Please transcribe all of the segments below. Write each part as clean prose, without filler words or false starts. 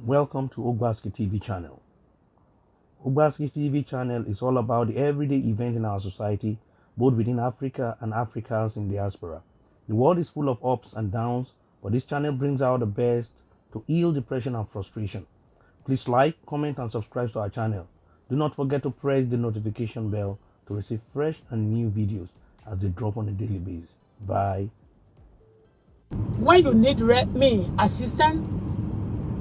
Welcome to Ogbaski TV channel. Ogbaski TV channel is all about the everyday event in our society, both within Africa and Africans in diaspora. The world is full of ups and downs, but this channel brings out the best to heal depression and frustration. Please like, comment, and subscribe to our channel. Do not forget to press the notification bell to receive fresh and new videos as they drop on a daily basis. Bye. When you need assistance,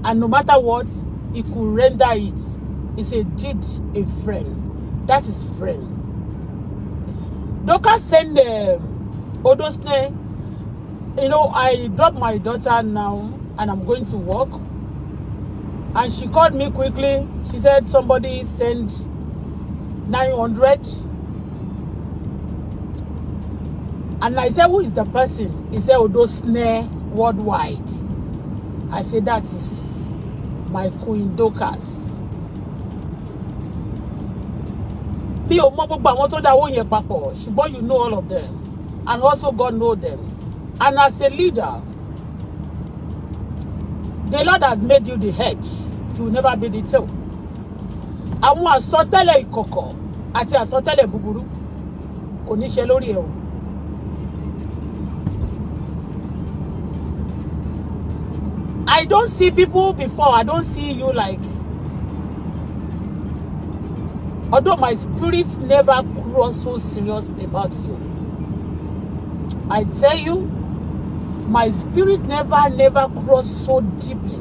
and no matter what, he could render it. It's a deed, a friend. That is friend. Doka send Odoshianz. I dropped my daughter now, and I'm going to work. And she called me quickly. She said somebody sent 900. And I said, who is the person? He said, Odoshianz worldwide. I said, that is my Queen Dorcas. Me o mo gbogbo àwọn tó dáwó yẹn papọ̀, ṣùgbọ́n you know all of them. And also God knows them. And as a leader, the Lord has made you the head. You will never be the tail. Àwọn àsọtẹ́lẹ̀ ìkọ̀kọ̀ àti àsọtẹ́lẹ̀ búburú kò ní ṣe lórí ẹ o. I don't see people before. I don't see you like. Although my spirit never crossed so serious about you. I tell you, my spirit never crossed so deeply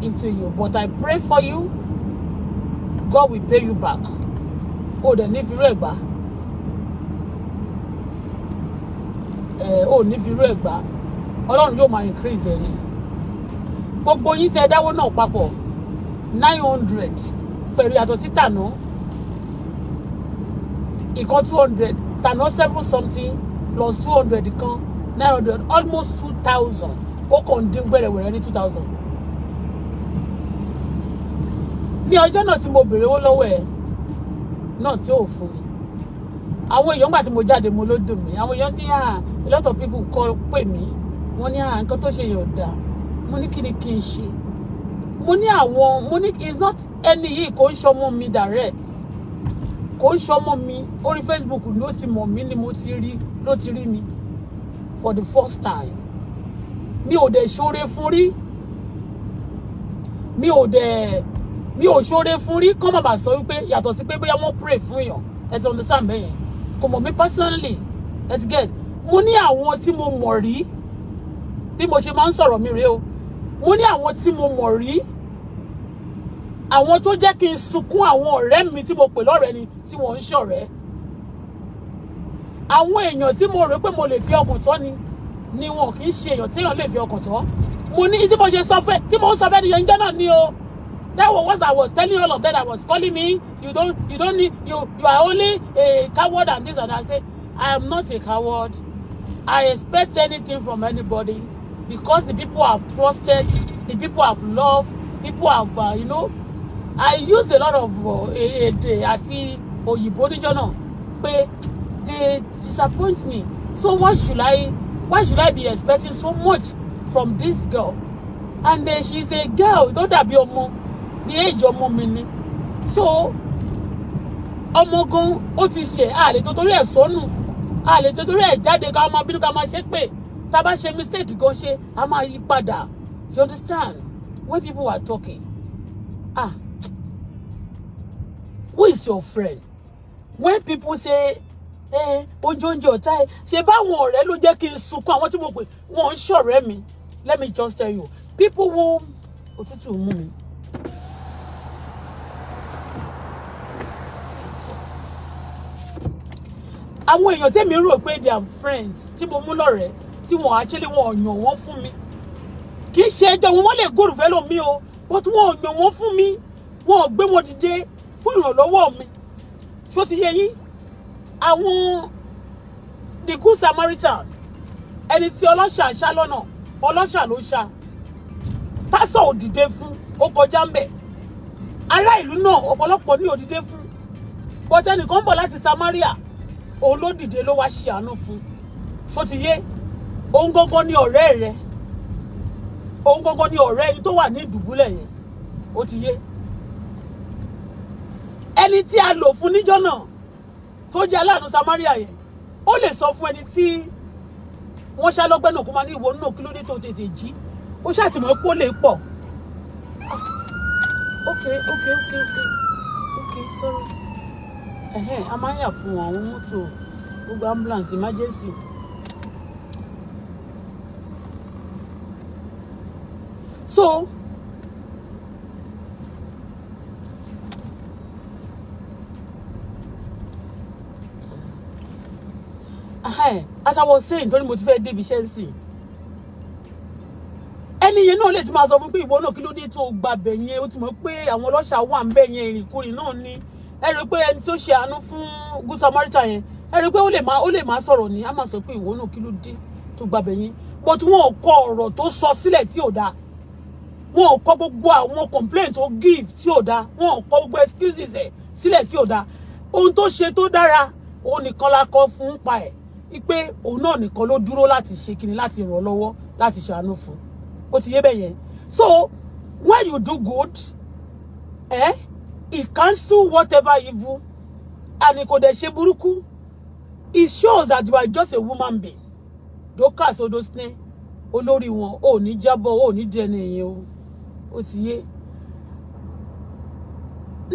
into you. But I pray for you. God will pay you back. Oh, the Nifiregba. Nifiregba. Ọlọ́run yóò máa increase ẹ ni. Gbogbo yín tẹ́ dáwó náà papọ̀ 900 pẹ̀lú yàtọ̀ sí tàná ìkan 200 tàná 7 something plus 200 ìkan 900 almost 2000 ó kàn dín gbẹ̀rẹ̀wẹ̀rẹ̀ ní 2000. Ní ọjọ́ náà tí mo bèrè owó lọ́wọ́ ẹ̀ náà tí ò fún mi àwọn èèyàn gbà tí mo jáde mo ló dùn mí àwọn èèyàn ní a lot of people call pè mí wọ́n ní nǹkan tó ṣe yóò dáa. Mo ní kí ni kí n ṣe mo ní it's not any yìí kò ń ṣọmọ mi direct kò ń ṣọmọ mi orí Facebook ló ti mọ̀ mí ni mo ti rí ló ti rí mi for the first time mi ò dẹ̀ ṣoore fún rí mi ò ṣoore fún rí kọ́ má bàa sọ wípé yàtọ̀ sí pé bóyá wọ́n pray fún yàn ẹ ti understand bẹ́ẹ̀ yẹn kò mọ̀ mí personally ẹ ti get mo ní àwọn tí mo mọ̀ rí bí mo ṣe máa ń sọ̀rọ̀ mi rèé o mo ní àwọn tí mo mọ̀ rí àwọn tó jẹ́ kí n sunkún àwọn ọ̀rẹ́ mi tí mo pè lọ́rẹ́ ni tí wọ́n ń ṣọ̀rẹ́ àwọn èèyàn tí mo rò pé mo lè fi ọkàn tọ́ ni wọn kì í ṣe èèyàn tí èèyàn lè fi ọkàn tọ́ mo ní tí mo ṣe sọ fẹ́ tí mo ń sọ fẹ́ nìyẹn jẹ́ náà ni o that was what I was telling all of them that was calling me you don't need you are only a coward and this and that. I say I am not a coward. I expect anything from anybody. Because the people have trusted, the people have loved, people have, I use a lot of àti òyìnbó níjọ́ náà pé they disappoint me. So why should I be expecting so much from this girl? And she's a girl, don't dàbí ọmọ, the age ọmọ mi ni. So ọmọ gan ó ti ṣe a lè torí ẹ̀ sọnù, a lè torí ẹ̀ jáde ká máa bínú ká máa ṣe pé tá bá ṣe mistake gan ṣe a máa yí padà. You understand? When people are talking, who is your friend? When people say oúnjẹ ọ̀tá ẹ̀ ṣe báwọn ọ̀rẹ́ ló jẹ́ kí n sunkún àwọn tí mo pè wọ́n ń ṣọ̀rẹ́ mi. Let me just tell you, people who òtútù mú mi. Àwọn èèyàn tèmi rò pé they are friends tí mo mú lọ́rẹ̀ẹ́ tí wọ́n actually wọ́n yàn wọ́n fún mi kì í ṣe ẹjọ́ wọn lè gòrò fẹ́ lómi o but wọ́n yàn wọ́n fún mi wọ́n gbé wọn dìde fún ìrànlọ́wọ́ mi ṣó ti yé yín àwọn the good Samaritan ẹni tí ọlọ́ṣà ṣá lọ́nà ọlọ́ṣà ló ṣá pásọ̀ ò dìde fún ó kọjá ń bẹ̀ ará ìlú náà ọ̀pọ̀lọpọ̀ ní ò dìde fún but ẹnìkan bọ̀ láti Samaria òun ló dìde ló wá ṣe àánú fún ṣó ti yé òun gangan ní ọ̀rẹ́ rẹ̀ òun gangan ni ọ̀rẹ́ ẹni tó wà ní ìdùbúlẹ̀ yẹn ó ti yé ẹni tí a lò fún níjọ́ náà tó jẹ́ aláàánú Samaria yẹn ó lè sọ fún ẹni tí wọ́n ṣá lọ́gbẹ́ náà kó máa ní ìwọ náà kí ló dé tó tètè jí ó ṣàtìmọ́ pé ó lè pọ̀ okay sorry a máa ń yà fún àwọn mọ́tò gbogbo ambulance emergency so as I was saying torí mo ti fẹ́ débi iṣẹ́ sí ẹni yẹn náà lè ti máa sọ fún pé ìwọ náà kí ló dé tó gba bẹ̀ yẹn ó ti mọ̀ pé àwọn ọlọ́ṣà wà ń bẹ̀ yẹn ìrìnkúrìn náà ni ẹ rí pé ẹni tí ó ṣe àánú fún Good Samaritan yẹn ẹ rí pé ó lè máa sọ̀rọ̀ ni a máa sọ pé ìwọ náà kí ló dé tó gba bẹ̀ yẹn but wọn ò kọ ọ̀rọ̀ tó sọ sílẹ̀ tí ò dáa wọn ò kọ gbogbo àwọn complaint tó give tí ò dáa wọn ò kọ gbogbo excuses ẹ̀ sílẹ̀ tí ò dáa ohun tó ṣe tó dára òun nìkan la kọ fún pa ẹ̀ ipe òun náà nìkan ló dúró láti ṣe kíni láti ràn lọ́wọ́ láti ṣàánú fún ó ti yé bẹ́ẹ̀ yẹn so when you do good it cancel whatever evil and kò dẹ̀ ṣe burúkú it shows that you are just a woman being Dorcas Odosne olórí wọn ò ní jábọ̀ ò ní dẹni èèyàn ó ti yé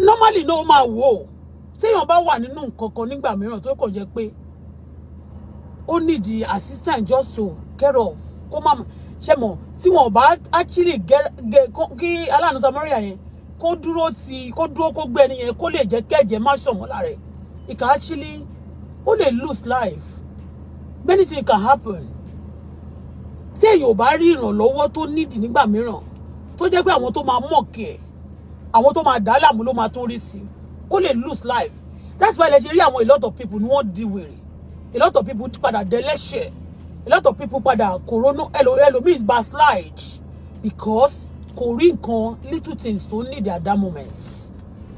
normally no máa wò téèyàn bá wà nínú nǹkan kan nígbà mìíràn tó kàn jẹ́ pé ó need the assistant just to get off kó má ṣe mọ̀ tí wọ́n bá actually kí aláàánú Samaria yẹn kó dúró kó gbé ẹni yẹn kó lè jẹ́ kẹ́jẹ́ má ṣọ̀mọ́ lára ẹ̀ it can actually ó lè lose life many things can happen tí èèyàn ò bá rí ìrànlọ́wọ́ tó nídìí nígbà mìíràn tó jẹ́ pé àwọn tó máa mọ̀kì ẹ̀ àwọn tó máa dá láàmú ló máa tún rí sí ó lè lose life that's why lè ṣe rí àwọn a lot of people ni wọ́n di wèrè a lot of people padà dẹ́lẹ́ṣẹ̀ a lot of people padà corona ẹlòmíì backslide because kò rí nǹkan little things tó need at that moment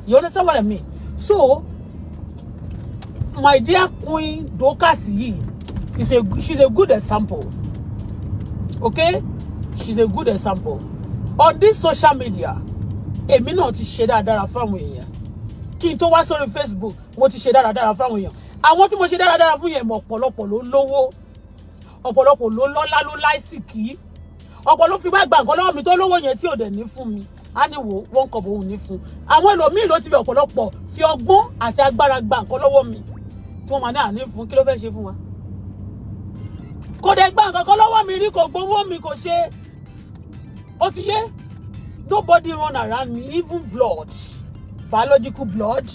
you understand what I mean so my dear Queen Dorcas yìí she's a good example okay she's a good example on this social media èmi náà ti ṣe dáradára fáwọn èèyàn kí n tó wá sórí Facebook mo ti ṣe dáradára fáwọn èèyàn àwọn tí mo ṣe dáradára fún yẹn mọ̀ ọ̀pọ̀lọpọ̀ ló lówó ọ̀pọ̀lọpọ̀ ló lọ́lá ló láìsìkí ọ̀pọ̀lọpọ̀ fi bá gba nǹkan lọ́wọ́ mi tó lówó yẹn tí ò dẹ̀ ní fún mi á ní wo wọ́n kọ̀ bóun ní fún àwọn ẹlòmíì ló ti fi ọ̀pọ̀lọpọ̀ fi ọgbọ́n àti agbára gba nǹkan lọ́wọ́ mi tí wọ́n máa ní àní fún kí ló fẹ́ ṣe fún wa kò dẹ̀ gba nǹkan kan lọ́wọ́ mi rí kò gbowó mi kò ṣe ó ti yé nobody run around me even blood biological blood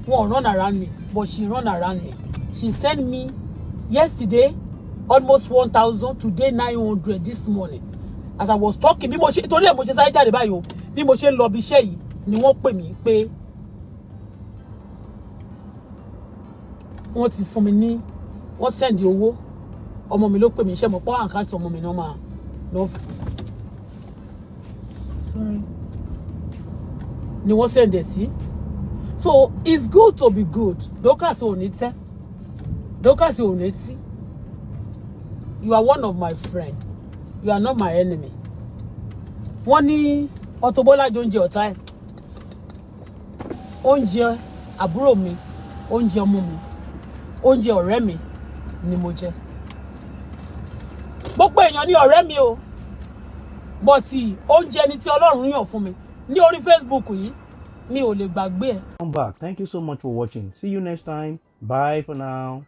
won't run around me but she run around me she sent me yesterday almost 1,000 today 900 this morning as I was talking bí mo ṣe torí ẹ̀ mo ṣe sáré jáde báyìí o bí mo ṣe ń lọ bí iṣẹ́ yìí ni wọ́n pè mí pé wọ́n ti fún mi ní wọ́n send owó ọmọ mi ló pè mí iṣẹ́ mọ̀ pọ́ àkáǹtì ọmọ mi náà máa lọ ni wọ́n send ẹ̀ sí so it's good to be good Dorcas ò ní tẹ́ Dorcas ò ní tí you are one of my friend you are not my enemy wọ́n ní Auto Bola jẹ oúnjẹ ọ̀tá ẹ̀ oúnjẹ àbúrò mi oúnjẹ ọmọ mi oúnjẹ ọ̀rẹ́ mi ni mo jẹ gbogbo èèyàn ní ọ̀rẹ́ mi o bọ́tì oúnjẹ ni tí Ọlọ́run yàn fún mi ní orí Facebook yìí mi ò lè gbàgbé ẹ̀. Come back. Thank you so much for watching. See you next time. Bye for now.